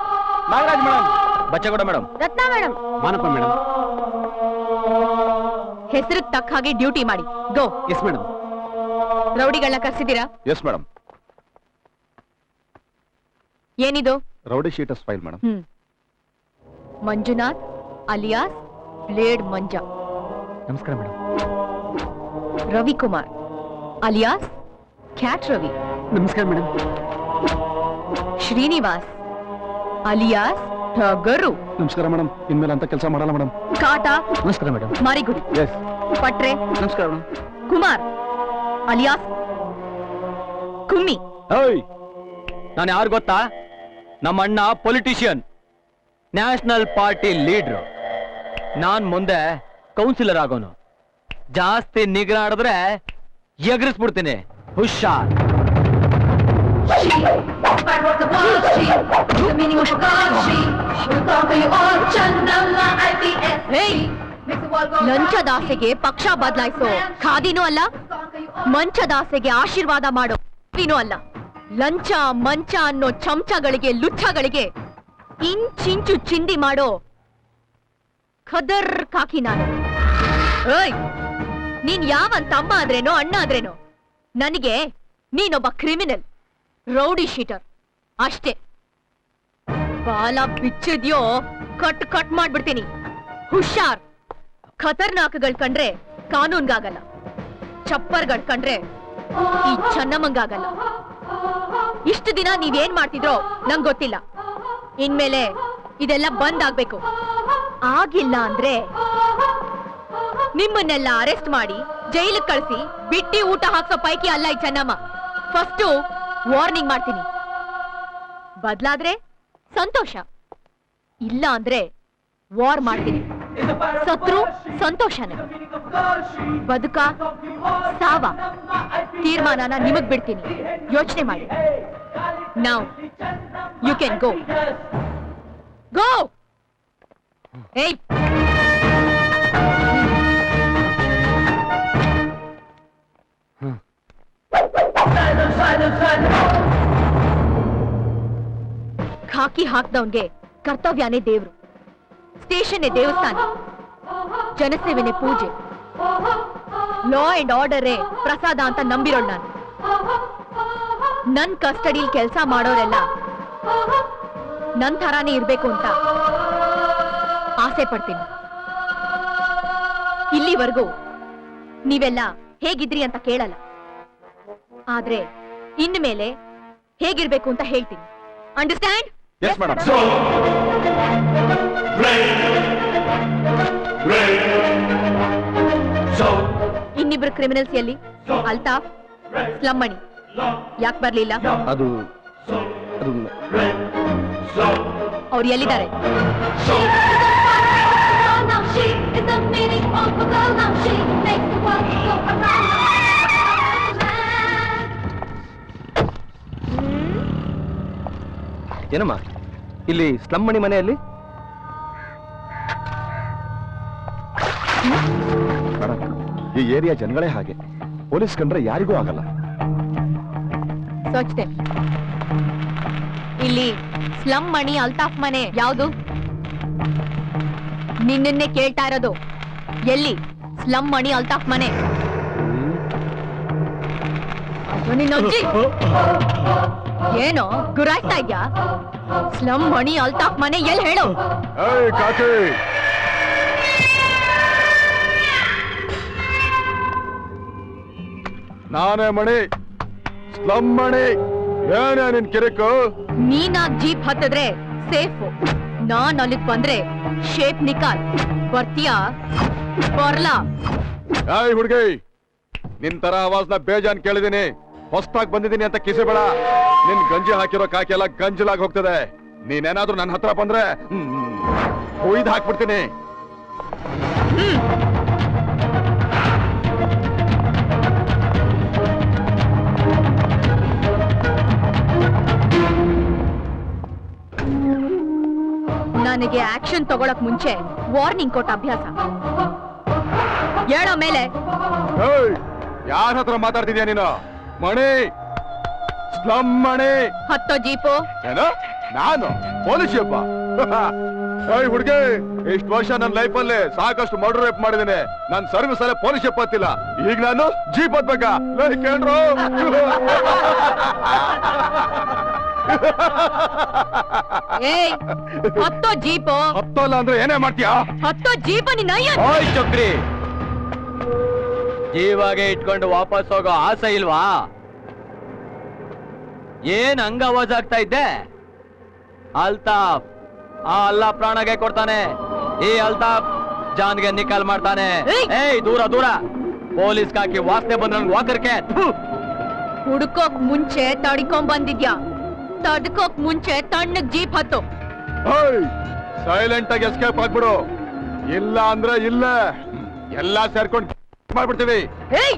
Nagaraj madam. Bachegowda madam. Ratna madam. Manappa madam. ಹೆಸರಿಗೆ ತಕ್ಕ ಹಾಗೆ ಡ್ಯೂಟಿ ಮಾಡಿ. ಗೋ. Yes madam. ರೌಡಿಗಳನ್ನ ಕರ್ಸಿದ್ದೀರಾ? Yes madam. ಏನಿದು? Rowdy sheeters file madam. Manjunath alias blade Manja. ನಮಸ್ಕಾರ madam. Ravikumar alias cat Ravi. ನಮಸ್ಕಾರ ಮೇಡಮ್. ಶ್ರೀನಿವಾಸ್ ಅಲಿಯಾಸ್ ಟಗರು. ನಮಸ್ಕಾರ ಮೇಡಮ್. ಇನ್ಮೇಲೆ ಅಂತ ಕೆಲಸ ಮಾಡಲ್ಲ ಮೇಡಮ್. ಕಾಟ ನಮಸ್ಕಾರ ಮೇಡಮ್. ಮಾರಿಗುಡಿ. ಎಸ್. ಪಟ್ರೆ ನಮಸ್ಕಾರ ಮೇಡಮ್. ಕುಮಾರ್ ಅಲಿಯಾಸ್ ಕುಮ್ಮಿ. ನಾನು ಯಾರು ಗೊತ್ತಾ? ನಮ್ಮ ಅಣ್ಣ ಪೊಲಿಟಿಷಿಯನ್, ನ್ಯಾಷನಲ್ ಪಾರ್ಟಿ ಲೀಡ್ರು. ನಾನ್ ಮುಂದೆ ಕೌನ್ಸಿಲರ್ ಆಗೋನು. ಜಾಸ್ತಿ ನಿಗ್ರಾಡಿದ್ರೆ ಎಗರಿಸ್ಬಿಡ್ತೀನಿ. ಹುಷಾರ್. ಲಂಚದಾಸೆಗೆ ಪಕ್ಷ ಬದಲಾಯಿಸೋ ಖಾದಿನೂ ಅಲ್ಲ, ಮಂಚದಾಸೆಗೆ ಆಶೀರ್ವಾದ ಮಾಡೋ ಅಲ್ಲ. ಲಂಚ ಮಂಚ ಅನ್ನೋ ಚಮಚಗಳಿಗೆ ಲುಚ್ಚಗಳಿಗೆ ಇಂಚಿಂಚು ಚಿಂದಿ ಮಾಡೋ ಖದರ್ ಕಾಕಿ ನಾನು. ಏಯ್, ನೀನ್ ಯಾವನ್ ತಮ್ಮ ಆದ್ರೇನೋ ಅಣ್ಣ ಆದ್ರೇನೋ, ನನಗೆ ನೀನೊಬ್ಬ ಕ್ರಿಮಿನಲ್, ರೌಡಿ ಶೀಟರ್ ಅಷ್ಟೇ. ಬಾಲ ಬಿಚ್ಚಿದ್ಯೋ ಕಟ್ ಕಟ್ ಮಾಡ್ಬಿಡ್ತೀನಿ. ಹುಷಾರ್. ಖತರ್ನಾಕ್ಗಳ್ ಕಂಡ್ರೆ ಕಾನೂನ್ಗಾಗಲ್ಲ, ಚಪ್ಪರ್ಗಳ್ ಕಂಡ್ರೆ ಈ ಚೆನ್ನಮ್ಮಂಗಾಗಲ್ಲ. ಇಷ್ಟು ದಿನ ನೀವೇನ್ ಮಾಡ್ತಿದ್ರೋ ನಂಗ್ ಗೊತ್ತಿಲ್ಲ. ಇನ್ಮೇಲೆ ಇದೆಲ್ಲ ಬಂದ್ ಆಗ್ಬೇಕು. ಆಗಿಲ್ಲ ಅಂದ್ರೆ ನಿಮ್ಮನ್ನೆಲ್ಲ ಅರೆಸ್ಟ್ ಮಾಡಿ ಜೈಲಿಗೆ ಕಳಿಸಿ ಬಿಟ್ಟಿ ಊಟ ಹಾಕ್ಸೋ ಪೈಕಿ ಅಲ್ಲ ಈ ಚೆನ್ನಮ್ಮ. ಫಸ್ಟ್ ವಾರ್ನಿಂಗ್ ಮಾಡ್ತೀನಿ. ಬದ್ಲಾದ್ರೆ ಸಂತೋಷ, ಇಲ್ಲ ಅಂದ್ರೆ ವಾರ್ ಮಾಡ್ತೀನಿ. ಸತ್ರು ಸಂತೋಷನೇ, ಬದುಕ ಸಾವ ತೀರ್ಮಾನನ ನಿಮಗ್ ಬಿಡ್ತೀನಿ. ಯೋಚನೆ ಮಾಡಿ. Now you can go. Go. ಏಯ್, ಖಾಕಿ ಹಾಕ್ದವನ್ಗೆ ಕರ್ತವ್ಯನೇ ದೇವ್ರು, ಸ್ಟೇಷನ್ನೇ ದೇವಸ್ಥಾನ, ಜನಸೇವೆನೆ ಪೂಜೆ, ಲಾ ಅಂಡ್ ಆರ್ಡರೇ ಪ್ರಸಾದ ಅಂತ ನಂಬಿರೋಳು ನಾನು. ನನ್ ಕಸ್ಟಡಿಲ್ ಕೆಲಸ ಮಾಡೋರೆಲ್ಲ ನನ್ ಥರಾನೇ ಇರ್ಬೇಕು ಅಂತ ಆಸೆ ಪಡ್ತೀನಿ. ಇಲ್ಲಿವರೆಗೂ ನೀವೆಲ್ಲ ಹೇಗಿದ್ರಿ ಅಂತ ಕೇಳಲ್ಲ, ಆದ್ರೆ ಇನ್ಮೇಲೆ ಹೇಗಿರ್ಬೇಕು ಅಂತ ಹೇಳ್ತೀನಿ. ಅಂಡರ್ಸ್ಟ್ಯಾಂಡ್? Yes madam. ಇನ್ನಿಬ್ರು ಕ್ರಿಮಿನಲ್ಸ್ ಎಲ್ಲಿ? ಅಲ್ತಾಫ್, ಸ್ಲಮ್ಮಣಿ ಯಾಕೆ ಬರ್ಲಿಲ್ಲ? ಅದು ಅವ್ರು ಎಲ್ಲಿದ್ದಾರೆ? ಏನಮ್ಮ ಇಲ್ಲಿ ಸ್ಲಮ್ ಮಣಿ ಮನೆಯಲ್ಲಿ? ಈ ಏರಿಯಾ ಜನಗಳೇ ಹಾಗೆ, ಪೊಲೀಸ್ ಕಂಡ್ರೆ ಯಾರಿಗೂ ಆಗಲ್ಲ. ಸೋಚ್ತೆ. ಇಲ್ಲಿ ಸ್ಲಮ್ ಮಣಿ ಅಲ್ತಾಫ್ ಮನೆ ಯಾವುದು? ನಿನ್ನೆ ಕೇಳ್ತಾ ಇರೋದು, ಎಲ್ಲಿ ಸ್ಲಮ್ ಮಣಿ ಅಲ್ತಾಫ್ ಮನೆ? ಅದು ನಿನ್ನ ಅಜ್ಜಿ. ಏನೋ ಗುರಾಯ್ತಾ ಇದ್ಯಾ? ಸ್ಲಮ್ ಮಣಿ ಅಲ್ತಾಫ್ ಮನೆ ಎಲ್ಲಿ ಹೇಳು? ನಾನೇ ಮಣಿ, ಸ್ಲಮ್ ಮಣಿ. ಏನೇ ನಿನ್ ಕಿರಿಕು? ನೀನಾಗ್ ಜೀಪ್ ಹತ್ತಿದ್ರೆ ಸೇಫ್, ನಾನ್ ಅಲ್ಲಿಗ್ ಬಂದ್ರೆ ಶೇಪ್ ನಿಕಾಲ್. ಬರ್ತೀಯಾ? ಬರ್ಲಾ? ಏಯ್ ಹುಡುಗಿ, ನಿನ್ ತರ ಆವಾಜ್ನ ಬೇಜಾನ್ ಕೇಳಿದೀನಿ. ಹೊಸ್ತಾಗ್ ಬಂದಿದ್ದೀನಿ ಅಂತ ಕಿಸಬೇಡ. ನಿನ್ ಗಂಜಿ ಹಾಕಿರೋ ಕಾಕಿ ಎಲ್ಲ ಗಂಜಲಾಗಿ ಹೋಗ್ತದೆ. ನೀನೇನಾದ್ರೂ ನನ್ನ ಹತ್ರ ಬಂದ್ರೆ ಹೊಯ್ದು ಹಾಕ್ಬಿಡ್ತೀನಿ. ನನಗೆ ಆಕ್ಷನ್ ತಗೊಳಕ್ ಮುಂಚೆ ವಾರ್ನಿಂಗ್ ಕೊಟ್ಟ ಅಭ್ಯಾಸ. ಹೇಳೋ ಮೇಲೆ. ಯಾರ ಹತ್ರ ಮಾತಾಡ್ತಿದ್ಯಾ ನೀನು? ಮಣಿ, ಸ್ಲಮ್ ಮಣಿ. ಹತ್ತೋ ಜೀಪು. ಏನು? ನಾನು ಪೊಲೀಸಿಯಪ್ಪ? ಏಯ್ ಹುಡುಗಿ, ಇಷ್ಟು ವರ್ಷ ನನ್ನ ಲೈಫಲ್ಲಿ ಸಾಕಷ್ಟು ಮರ್ಡರ್ ರೇಪ್ ಮಾಡಿದ್ದೀನಿ. ನನ್ನ ಸರ್ವಿಸ್ ಅಲ್ಲೇ ಪೊಲೀಸಿಯಪ್ಪ ಹತ್ತಿಲ್ಲ. ಈಗ ನಾನು ಜೀಪ್ ಹತ್ಬೇಕಾ? ಕೇಳ್ರು. ಏಯ್ ಹತ್ತೋ ಜೀಪು ಹತ್ತೋಲ್ಲ ಅಂದ್ರೆ ಏನೇ ಮಾಡ್ತೀಯಾ? ಹತ್ತೋ ಜೀಪ ನಿನ್ನ ಓಯ್ ಚಕ್ರಿ, ಜೀವಾಗೆ ಇಟ್ಕೊಂಡು ವಾಪಸ್ ಹೋಗೋ ಆಸೆ ಇಲ್ವಾ? ಏನ್ ಹಂಗ ಆವಾಜ್ ಆಗ್ತಾ ಇದ್ದೆ? ಅಲ್ತಾಫ್ ಆ ಅಲ್ಲ ಪ್ರಾಣಗೆ ಕೊಡ್ತಾನೆ, ಈ ಅಲ್ತಾಫ್ ಜಾನ್ಗೆ ನಿಕಾಲ್ ಮಾಡ್ತಾನೆ. ಏಯ್ ದೂರ ದೂರ, ಪೊಲೀಸ್ ಹಾಕಿ ವಾಸನೆ ಬಂದ್ ನನ್ಗೆ ವಾಕರ್ಕೆ. ಹುಡುಕೋಕ್ ಮುಂಚೆ ತಡ್ಕೊಂಡ್ ಬಂದಿದ್ಯಾ, ತಡ್ಕೋಕ್ ಮುಂಚೆ ತಣ್ಣಗ್ ಜೀಪ್ ಹತ್ತು. ಸೈಲೆಂಟ್ ಆಗಿ ಎಸ್ಕೇಪ್ ಆಗ್ಬಿಡು, ಇಲ್ಲ ಅಂದ್ರೆ ಇಲ್ಲ, ಎಲ್ಲಾ ಸೇರ್ಕೊಂಡು ಮಾಡ್ಬಿಡ್ತೀವಿ. ಏಯ್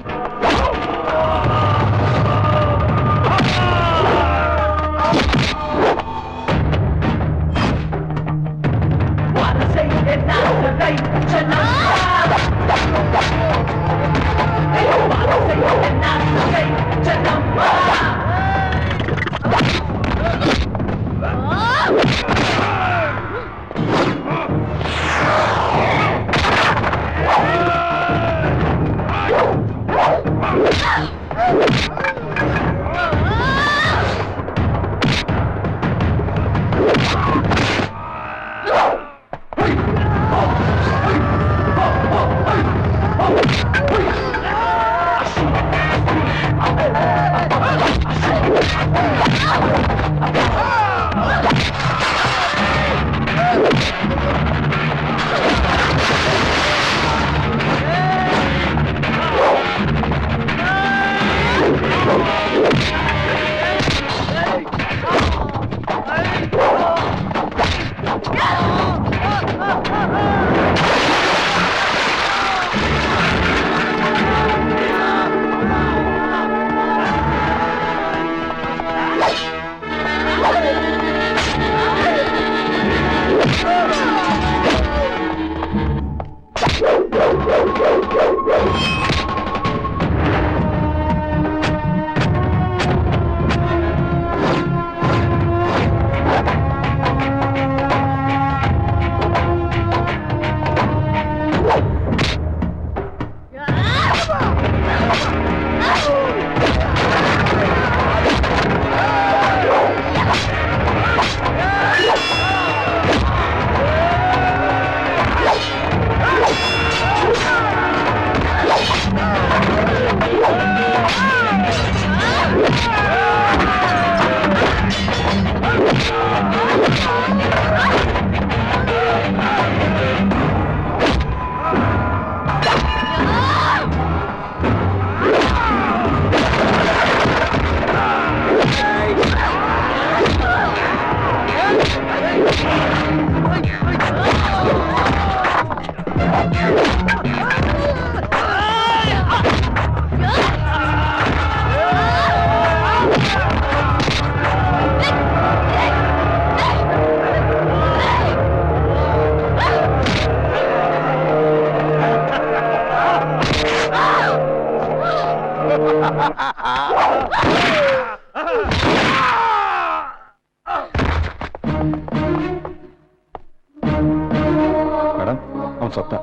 ಮೇಡಮ್, ಅವ್ನು ಸತ್ತ.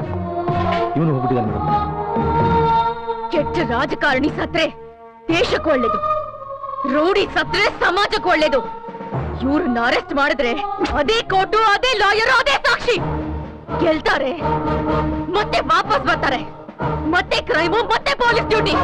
ಇವನು ಹೋಗ್ಬಿಟ್ಟಿದ್ದಾನೆ ಮೇಡಮ್. ಕೆಟ್ಟ ರಾಜಕಾರಣಿ ಸತ್ರೆ ದೇಶಕ್ಕೆ ಒಳ್ಳೇದು, ರೌಡಿ ಸತ್ರೆ ಸಮಾಜಕ್ಕೆ ಒಳ್ಳೇದು. ಇವ್ರನ್ನ ಅರೆಸ್ಟ್ ಮಾಡಿದ್ರೆ ಅದೇ ಕೋರ್ಟು, ಅದೇ ಲಾಯರ್, ಅದೇ ಸಾಕ್ಷಿ ಗೆಲ್ತಾರೆ, ಮತ್ತೆ ವಾಪಸ್ ಬರ್ತಾರೆ, ಮತ್ತೆ ಕ್ರೈಮು, ಮತ್ತೆ ಪೊಲೀಸ್ ಡ್ಯೂಟಿ.